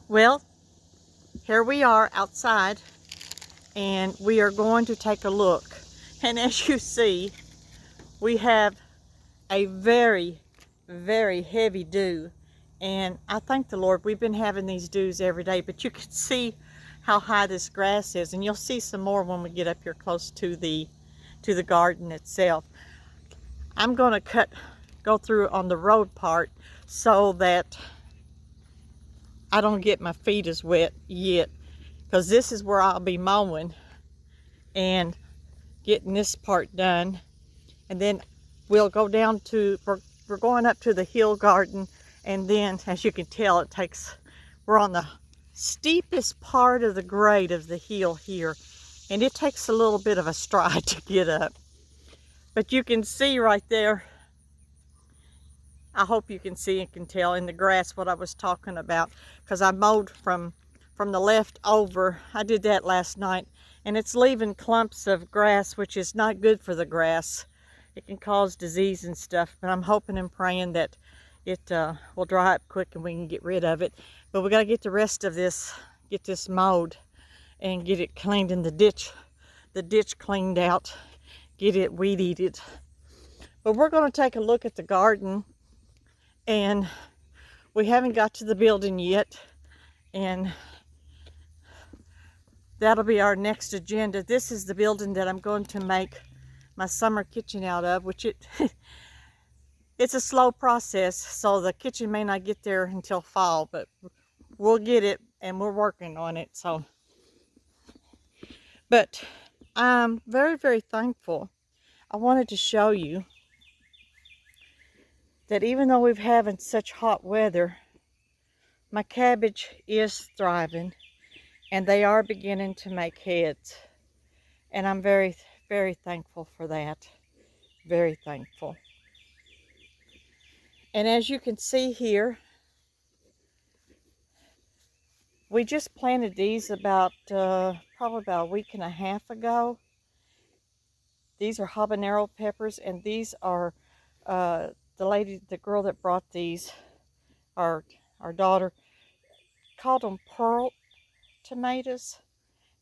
Well, here we are outside and we are going to take a look. And as you see, we have a very, very heavy dew. And I thank the Lord, we've been having these dews every day, but you can see how high this grass is, and you'll see some more when we get up here close to the garden itself. I'm going to go through on the road part so that I don't get my feet as wet yet, because this is where I'll be mowing and getting this part done. And then we'll go down to, we're going up to the hill garden, and then as you can tell, we're on the steepest part of the grade of the hill here, and it takes a little bit of a stride to get up. But you can see right there, I hope you can see and can tell in the grass what I was talking about, because I mowed from the left over. I did that last night, and it's leaving clumps of grass, which is not good for the grass. It can cause disease and stuff, but I'm hoping and praying that it will dry up quick and we can get rid of it. But we got to get the rest of this, get this mowed and get it cleaned in the ditch cleaned out, get it weed-eated. But we're going to take a look at the garden, and we haven't got to the building yet, and that'll be our next agenda. This is the building that I'm going to make my summer kitchen out of, which it's a slow process, so the kitchen may not get there until fall, but we'll get it, and we're working on it. But I'm very, very thankful. I wanted to show you that even though we've having such hot weather, my cabbage is thriving, and they are beginning to make heads. And I'm very, very thankful for that. Very thankful. And as you can see here, we just planted these about, probably about a week and a half ago. These are habanero peppers, and these are, the girl that brought these, our daughter, called them pearl tomatoes.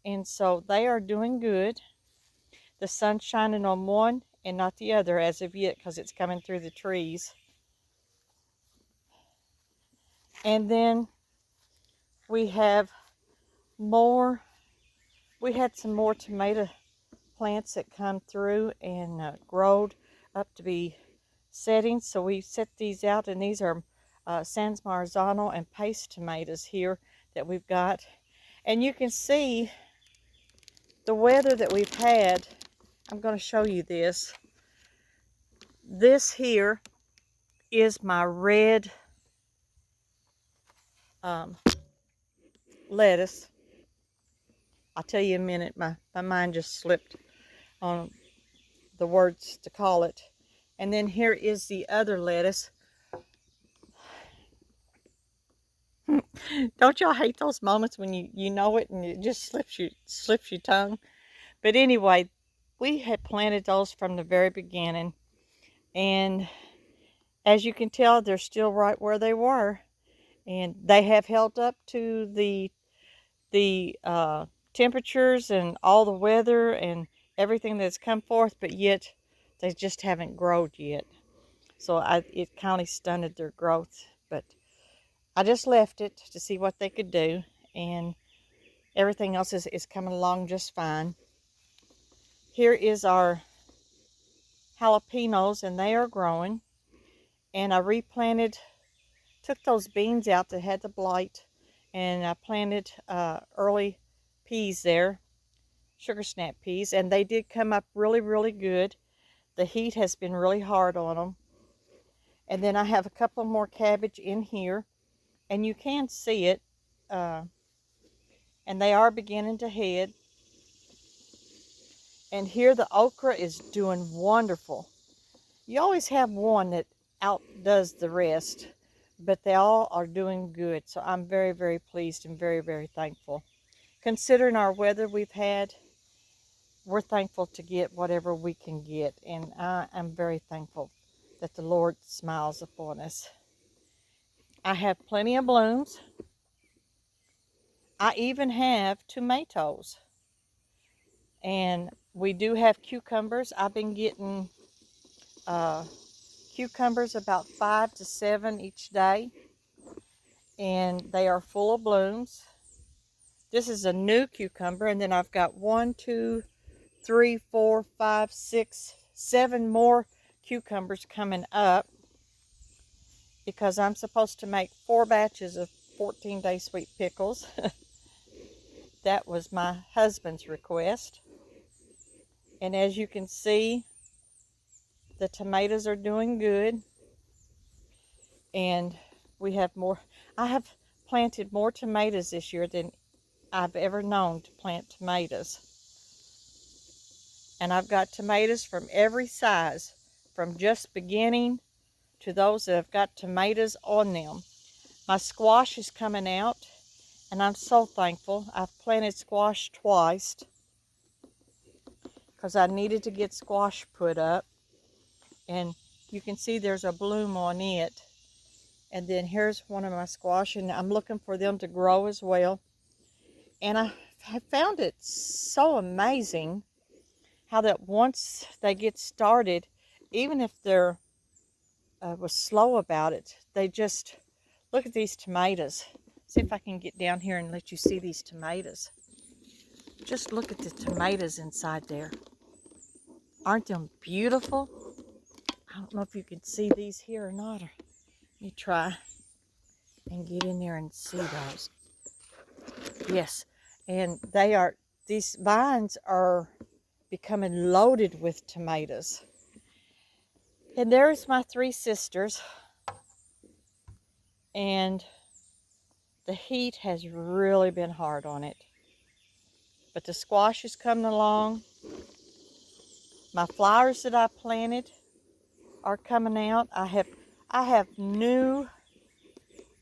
And so they are doing good. The sun's shining on one and not the other as of yet, because it's coming through the trees. And then we have more, we had some more tomato plants that come through and growed up to be settings. So we set these out, and these are San Marzano and paste tomatoes here that we've got. And you can see the weather that we've had. I'm going to show you this. This here is my red lettuce. I'll tell you in a minute. My mind just slipped on the words to call it. And then here is the other lettuce. Don't y'all hate those moments when you know it and it just slips your tongue? But anyway, we had planted those from the very beginning, and as you can tell, they're still right where they were, and they have held up to the temperatures and all the weather and everything that's come forth, but yet they just haven't grown yet. So it kind of stunted their growth, but I just left it to see what they could do, and everything else is coming along just fine. Here is our jalapenos, and they are growing. And I replanted, took those beans out that had the blight, and I planted early peas there, sugar snap peas, and they did come up really, really good. The heat has been really hard on them. And then I have a couple more cabbage in here, and you can see it, and they are beginning to head. And here the okra is doing wonderful. You always have one that outdoes the rest, but they all are doing good. So I'm very, very pleased and very, very thankful. Considering our weather we've had, we're thankful to get whatever we can get. And I am very thankful that the Lord smiles upon us. I have plenty of blooms. I even have tomatoes. And we do have cucumbers. I've been getting cucumbers about 5 to 7 each day. And they are full of blooms. This is a new cucumber. And then I've got 1, 2, 3, 4, 5, 6, 7 more cucumbers coming up, because I'm supposed to make 4 batches of 14-day sweet pickles. That was my husband's request. And as you can see, the tomatoes are doing good. And we have more. I have planted more tomatoes this year than I've ever known to plant tomatoes. And I've got tomatoes from every size, from just beginning to those that have got tomatoes on them. My squash is coming out, and I'm so thankful. I've planted squash twice because I needed to get squash put up. And you can see there's a bloom on it. And then here's one of my squash, and I'm looking for them to grow as well. And I have found it so amazing how that once they get started, even if they're was slow about it, they just, look at these tomatoes. See if I can get down here and let you see these tomatoes. Just look at the tomatoes inside there. Aren't them beautiful? I don't know if you can see these here or not. Or let me try and get in there and see those. Yes, and they are, these vines are becoming loaded with tomatoes. And there's my 3 sisters. And the heat has really been hard on it. But the squash is coming along. My flowers that I planted are coming out. I have new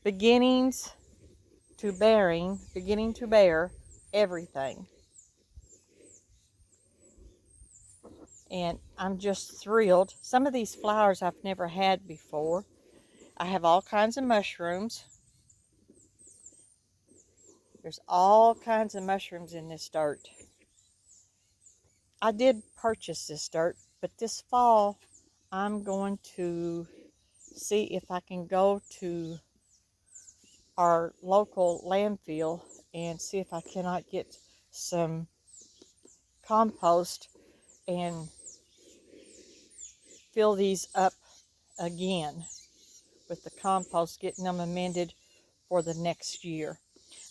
beginnings to beginning to bear everything. And I'm just thrilled. Some of these flowers I've never had before. I have all kinds of mushrooms. There's all kinds of mushrooms in this dirt. I did purchase this dirt, but this fall I'm going to see if I can go to our local landfill and see if I cannot get some compost and fill these up again with the compost, getting them amended for the next year.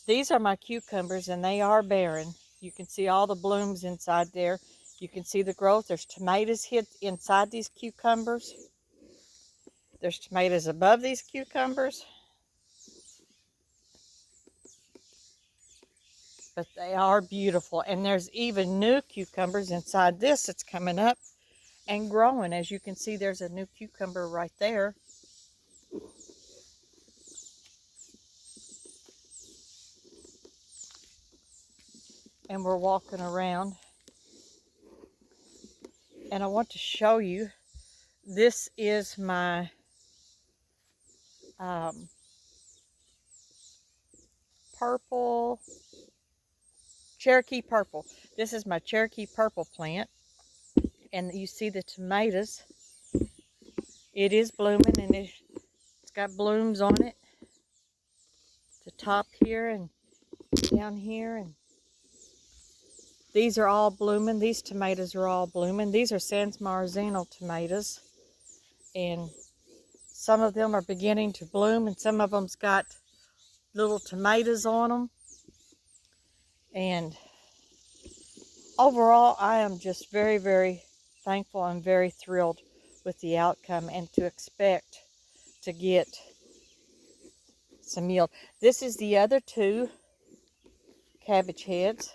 These are my cucumbers, and they are bearing. You can see all the blooms inside there. You can see the growth. There's tomatoes hid inside these cucumbers. There's tomatoes above these cucumbers. But they are beautiful. And there's even new cucumbers inside this that's coming up and growing. As you can see, there's a new cucumber right there. And we're walking around. And I want to show you, this is my purple, Cherokee purple. This is my Cherokee purple plant. And you see the tomatoes. It is blooming, and it's got blooms on it. The top here and down here, and these are all blooming. These tomatoes are all blooming. These are San Marzano tomatoes, and some of them are beginning to bloom, and some of them's got little tomatoes on them. And overall, I am just very, very thankful and very thrilled with the outcome, and to expect to get some yield. This is the other 2 cabbage heads,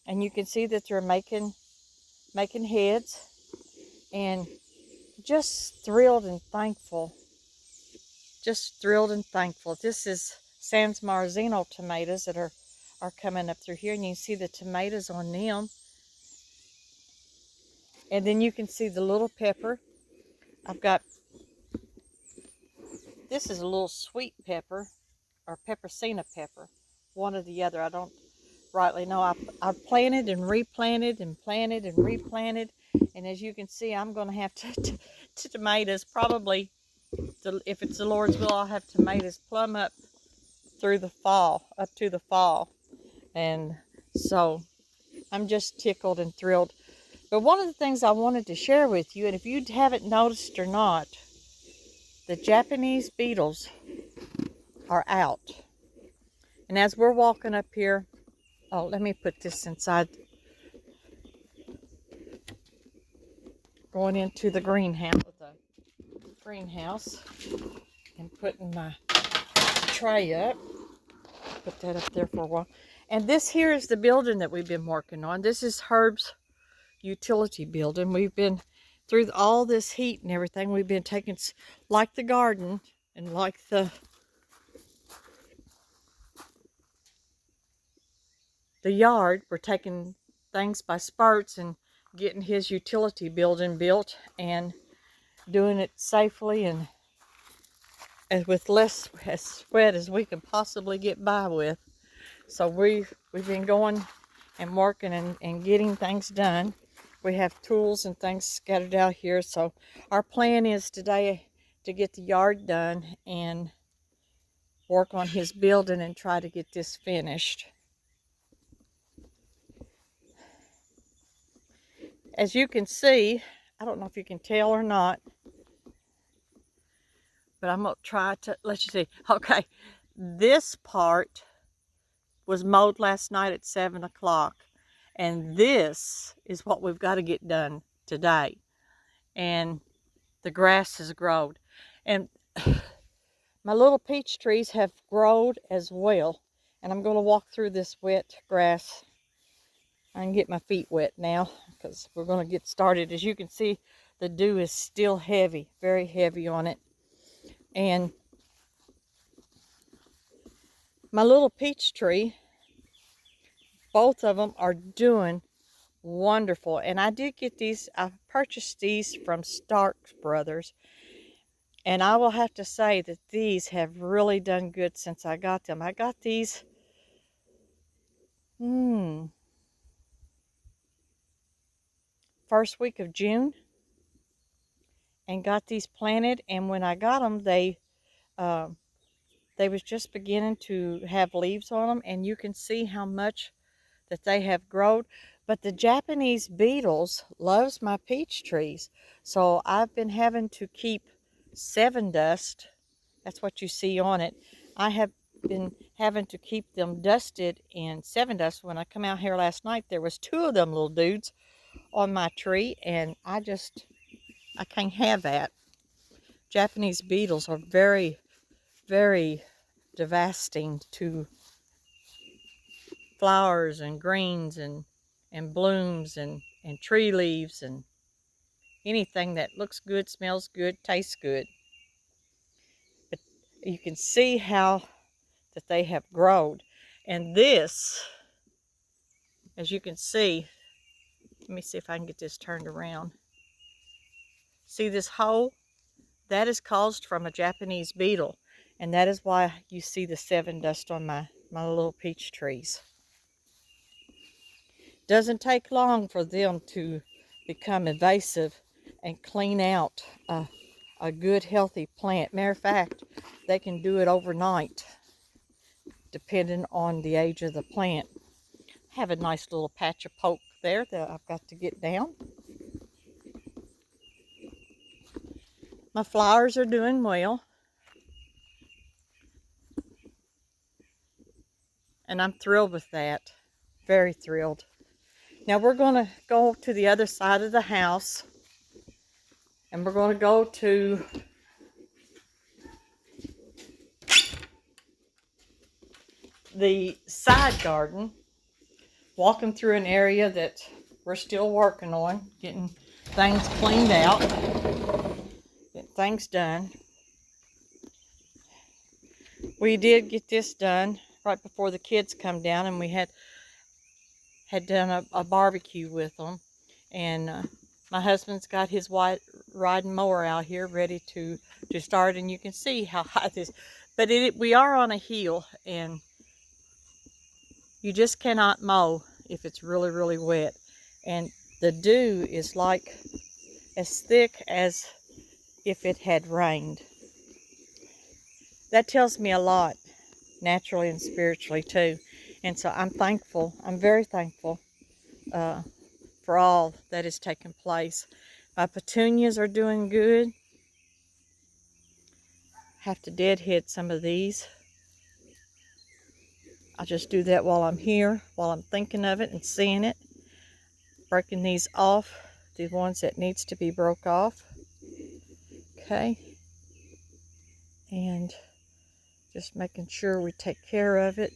and you can see that they're making heads, and just thrilled and thankful. Just thrilled and thankful. This is San Marzano tomatoes that are coming up through here, and you can see the tomatoes on them. And then you can see the little pepper. I've got, this is a little sweet pepper, or peppercina pepper. one or the other. I don't rightly know. I've planted and replanted and planted and replanted. And as you can see, I'm going to have tomatoes probably, if it's the Lord's will, I'll have tomatoes plumb up through the fall, up to the fall. And so I'm just tickled and thrilled. But one of the things I wanted to share with you, and if you haven't noticed or not, the Japanese beetles are out. And as we're walking up here, oh, let me put this inside. Going into the greenhouse, and putting my tray up. Put that up there for a while. And this here is the building that we've been working on. This is Herb's utility building. We've been through all this heat and everything. We've been taking, like the garden and like the yard, we're taking things by spurts and getting his utility building built and doing it safely and with less sweat as we can possibly get by with. So we've been going and working and getting things done. We have tools and things scattered out here. So our plan is today to get the yard done and work on his building and try to get this finished. As you can see, I don't know if you can tell or not, but I'm going to try to let you see. Okay, this part was mowed last night at 7 o'clock. And this is what we've got to get done today. And the grass has grown. And my little peach trees have grown as well. And I'm going to walk through this wet grass. I can get my feet wet now because we're going to get started. As you can see, the dew is still heavy, very heavy on it. And my little peach tree, both of them are doing wonderful. And I did get these, I purchased these from Stark Brothers. And I will have to say that these have really done good since I got them. I got these, first week of June. And got these planted. And when I got them, they was just beginning to have leaves on them. And you can see how much that they have grown. But the Japanese beetles loves my peach trees. So I've been having to keep Sevin dust. That's what you see on it. I have been having to keep them dusted in Sevin dust. When I come out here last night, there was 2 of them little dudes on my tree. And I can't have that. Japanese beetles are very, very devastating to flowers and greens and blooms and tree leaves and anything that looks good, smells good, tastes good. But you can see how that they have grown. And this, as you can see, let me see if I can get this turned around. See this hole? That is caused from a Japanese beetle. And that is why you see the Sevin dust on my little peach trees. Doesn't take long for them to become invasive and clean out a good healthy plant. Matter of fact, they can do it overnight depending on the age of the plant. I have a nice little patch of poke there that I've got to get down. My flowers are doing well. And I'm thrilled with that. Very thrilled. Now we're going to go to the other side of the house. And we're going to go to the side garden. Walking through an area that we're still working on. Getting things cleaned out. Getting things done. We did get this done right before the kids come down. And we had done a barbecue with them. And my husband's got his white riding mower out here ready to start. And you can see how high this, but we are on a hill. And You just cannot mow if it's really, really wet. And the dew is like as thick as if it had rained. That tells me a lot, naturally and spiritually too. And so I'm thankful, I'm very thankful for all that has taken place. My petunias are doing good. Have to deadhead some of these. I'll just do that while I'm here, while I'm thinking of it and seeing it. Breaking these off, the ones that needs to be broke off. Okay. And just making sure we take care of it.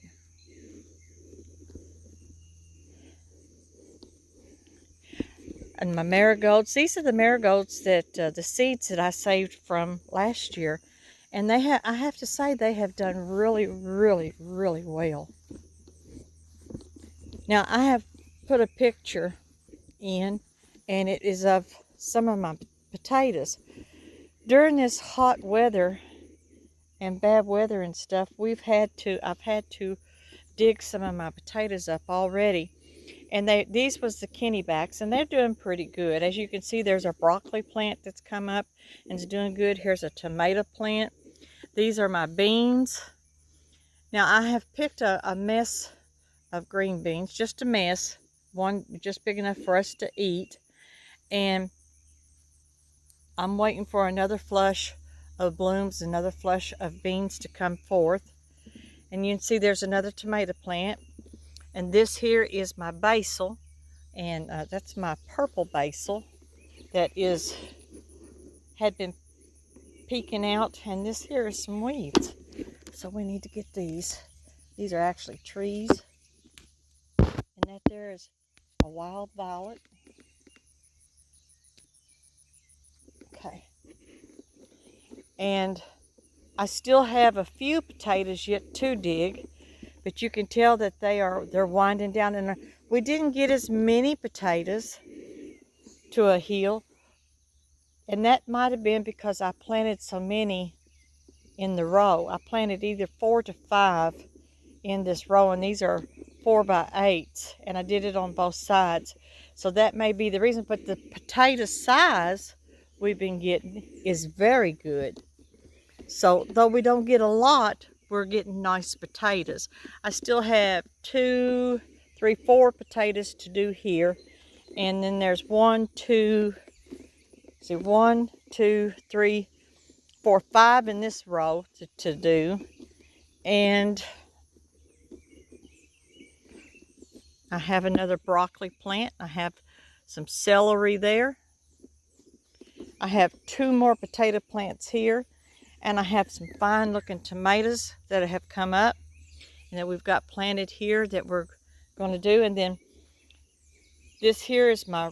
And my marigolds, these are the marigolds that the seeds that I saved from last year, and I have to say they have done really, really, really well. Now I have put a picture in, and it is of some of my potatoes. During this hot weather and bad weather and stuff, I've had to dig some of my potatoes up already. And these was the Kennybacks, and they're doing pretty good. As you can see, there's a broccoli plant that's come up and is doing good. Here's a tomato plant. These are my beans. Now I have picked a mess of green beans, just a mess, one just big enough for us to eat. And I'm waiting for another flush of blooms, another flush of beans to come forth. And you can see there's another tomato plant. And this here is my basil, and that's my purple basil that had been peeking out. And this here is some weeds, so we need to get these. These are actually trees, and that there is a wild violet. Okay, and I still have a few potatoes yet to dig. But you can tell that they're winding down, and we didn't get as many potatoes to a hill, and that might have been because I planted so many in the row. I planted either 4 to 5 in this row, and these are 4 by 8, and I did it on both sides. So that may be the reason, but the potato size we've been getting is very good. So though we don't get a lot, we're getting nice potatoes. I still have 2, 3, 4 potatoes to do here. And then there's 1, 2, 3, 4, 5 in this row to do. And I have another broccoli plant. I have some celery there. I have 2 more potato plants here. And I have some fine looking tomatoes that have come up and that we've got planted here that we're going to do. And then this here is my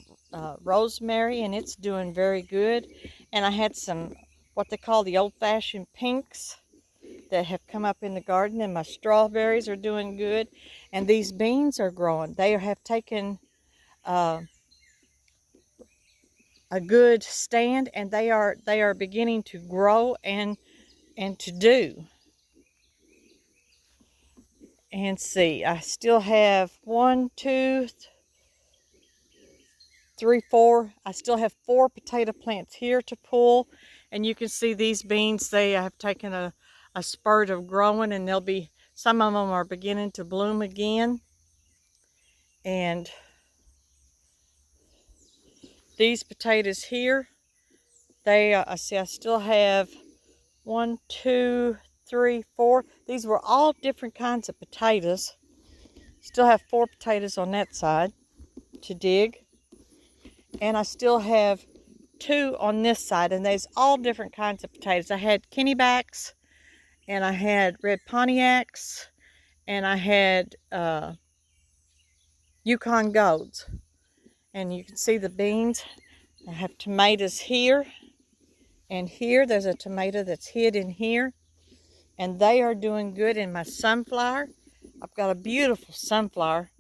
rosemary, and it's doing very good. And I had some what they call the old-fashioned pinks that have come up in the garden, and my strawberries are doing good. And these beans are growing. They have taken a good stand, and they are beginning to grow and to do. And see, I still have 1, 2, 3, 4. I still have 4 potato plants here to pull, and you can see these beans, they have taken a spurt of growing, and they'll be, some of them are beginning to bloom again. And these potatoes here, I see I still have 1, 2, 3, 4. These were all different kinds of potatoes. Still have 4 potatoes on that side to dig. And I still have 2 on this side, and there's all different kinds of potatoes. I had Kennybacks, and I had red Pontiacs, and I had Yukon Golds. And you can see the beans. I have tomatoes here, and here there's a tomato that's hid in here, and they are doing good. In my sunflower, I've got a beautiful sunflower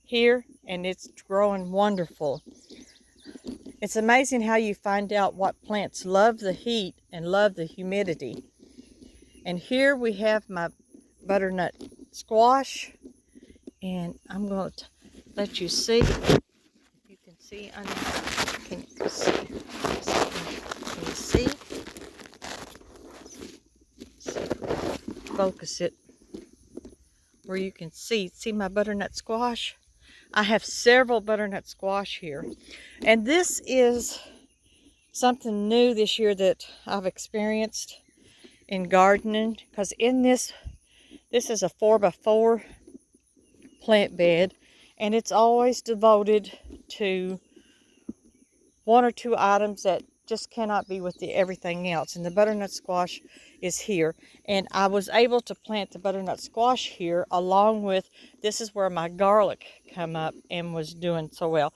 here, and it's growing wonderful. It's amazing how you find out what plants love the heat and love the humidity. And here we have my butternut squash, And I'm going to let you see. If you can see under. Can you see? Can you see? Focus it where you can see. See my butternut squash? I have several butternut squash here. And this is something new this year that I've experienced in gardening, because in this is a 4x4 plant bed, and it's always devoted to one or two items that just cannot be with everything else. And the butternut squash is here. And I was able to plant the butternut squash here along with, this is where my garlic come up and was doing so well.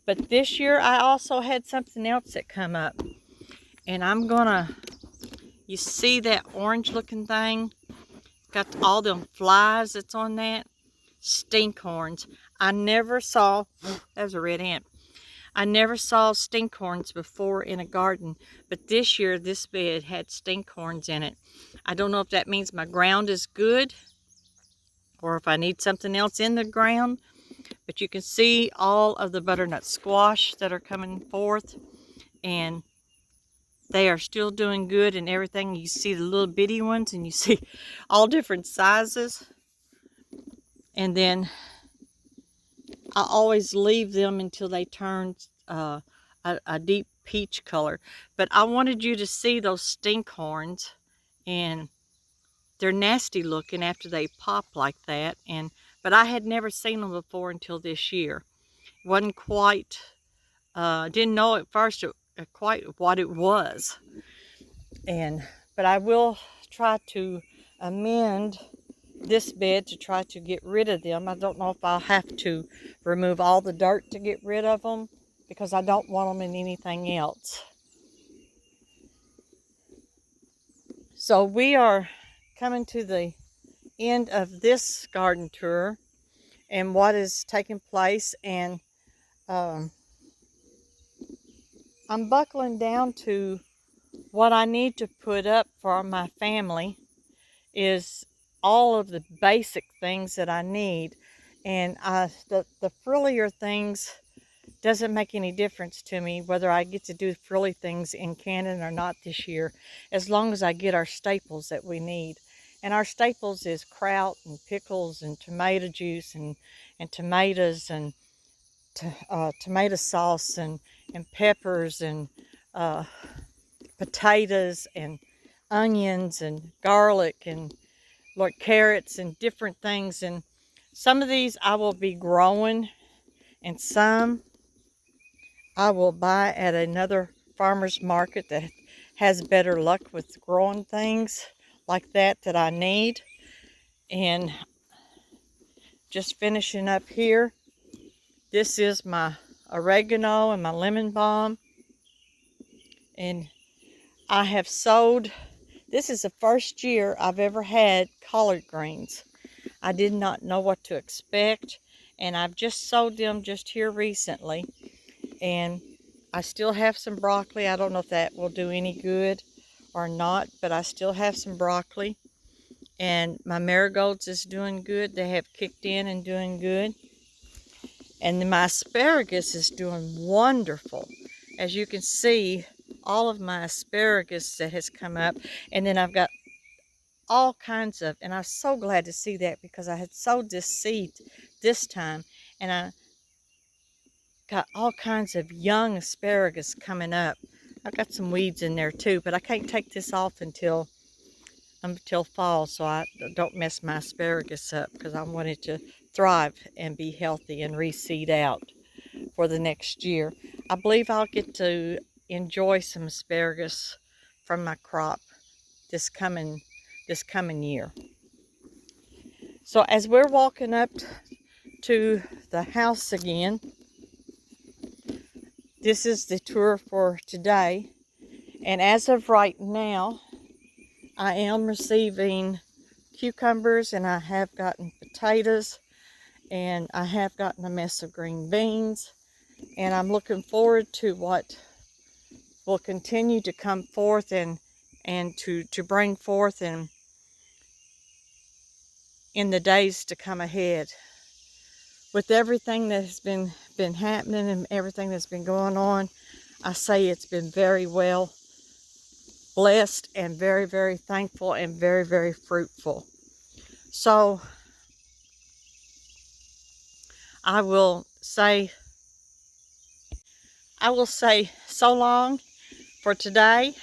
But this year I also had something else that come up. And I'm gonna, you see that orange looking thing? Got all them flies that's on that? Stinkhorns. I never saw, that was a red ant. I never saw stinkhorns before in a garden, but this year this bed had stinkhorns in it. I don't know if that means my ground is good or if I need something else in the ground, but you can see all of the butternut squash that are coming forth, and they are still doing good and everything. You see the little bitty ones, and you see all different sizes. And then I always leave them until they turn a deep peach color. But I wanted you to see those stinkhorns, and they're nasty looking after they pop like that. But I had never seen them before until this year. Wasn't quite, didn't know at first quite what it was. But I will try to amend this bed to try to get rid of them. I don't know if I'll have to remove all the dirt to get rid of them, because I don't want them in anything else. So we are coming to the end of this garden tour and what is taking place, and I'm buckling down to what I need to put up for my family is all of the basic things that I need. And the frillier things doesn't make any difference to me whether I get to do frilly things in Cannon or not this year, as long as I get our staples that we need. And our staples is kraut and pickles and tomato juice and tomatoes and tomato sauce and peppers and potatoes and onions and garlic and like carrots and different things. And some of these I will be growing, and some I will buy at another farmer's market that has better luck with growing things like that I need. And just finishing up here, this is my oregano and my lemon balm. And I have sowed, this is the first year I've ever had collard greens. I did not know what to expect, and I've just sowed them just here recently. And I still have some broccoli. I don't know if that will do any good or not, but I still have some broccoli. And my marigolds is doing good. They have kicked in and doing good. And then my asparagus is doing wonderful. As you can see, all of my asparagus that has come up. And then I've got all kinds of, and I'm so glad to see that, because I had sowed this seed this time, and I got all kinds of young asparagus coming up. I've got some weeds in there too, but I can't take this off until fall, so I don't mess my asparagus up, because I want it to thrive and be healthy and reseed out for the next year. I believe I'll get to enjoy some asparagus from my crop this coming year. So as we're walking up to the house again, this is the tour for today. And as of right now, I am receiving cucumbers, and I have gotten potatoes, and I have gotten a mess of green beans. And I'm looking forward to what will continue to come forth and to bring forth in the days to come ahead. with everything that's been happening and everything that's been going on, I say it's been very well blessed and very, very thankful and very, very fruitful. So I will say so long for today,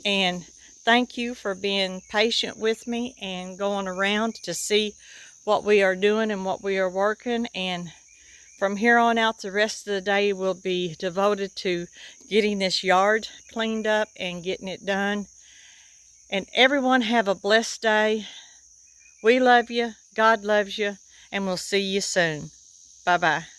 and thank you for being patient with me and going around to see what we are doing and what we are working. And from here on out, the rest of the day will be devoted to getting this yard cleaned up and getting it done. And everyone have a blessed day. We love you, God loves you, and we'll see you soon. Bye-bye.